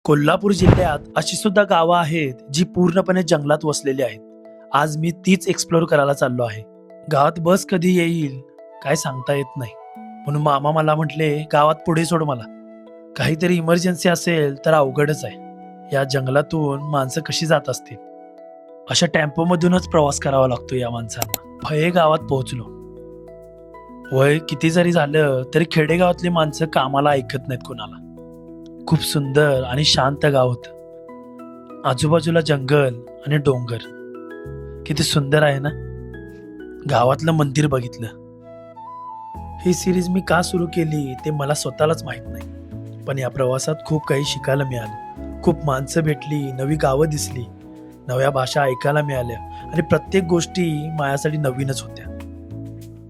कोल्हापूर जिल्ह्यात अशी सुद्धा गावं आहेत जी पूर्णपणे जंगलात वसलेली आहेत. आज मी तीच एक्सप्लोर करायला चाललो आहे. गावात बस कधी येईल काय सांगता येत नाही. म्हणून मामा मला म्हटले, गावात पुढे सोड मला. काहीतरी इमर्जन्सी असेल तर अवघडच आहे. या जंगलातून माणसं कशी जात असतील? अशा टेम्पोमधूनच प्रवास करावा लागतो या माणसांना. भये गावात पोहोचलो. वय किती जरी झालं तरी खेडेगावातली माणसं कामाला ऐकत नाहीत कोणाला. खूप सुंदर आणि शांत गाव होतं. आजूबाजूला जंगल आणि डोंगर. किती सुंदर आहे ना. गावातलं मंदिर बघितलं. ही सिरीज मी का सुरू केली ते मला स्वतःलाच माहित नाही, पण या प्रवासात खूप काही शिकायला मिळालं. खूप माणसं भेटली, नवी गावं दिसली, नव्या भाषा ऐकायला मिळाल्या आणि प्रत्येक गोष्टी माझ्यासाठी नवीनच होत्या.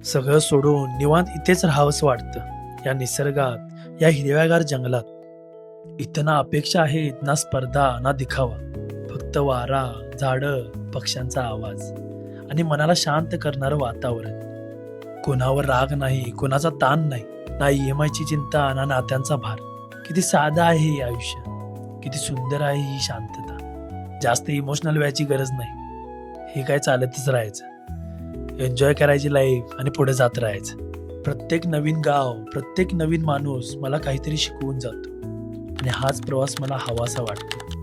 सगळं सोडून निवांत इथेच राहावंसं वाटतं, या निसर्गात, या हिरव्यागार जंगलात. इथं ना अपेक्षा आहेत, ना स्पर्धा, ना दिखावा. फक्त वारा, झाडं, पक्ष्यांचा आवाज आणि मनाला शांत करणारं वातावरण. कोणावर राग नाही, कोणाचा ताण नाही, ना EMI ची चिंता, ना नात्यांचा भार. किती साधं आहे हे आयुष्य, किती सुंदर आहे ही शांतता. जास्त इमोशनल व्हायची गरज नाही. हे काय चालतच राहायचं, एन्जॉय करायची लाईफ आणि पुढे जात राहायचं. प्रत्येक नवीन गाव, प्रत्येक नवीन माणूस मला काहीतरी शिकवून जातो आणि हाच प्रवास मला हवासा वाटतो.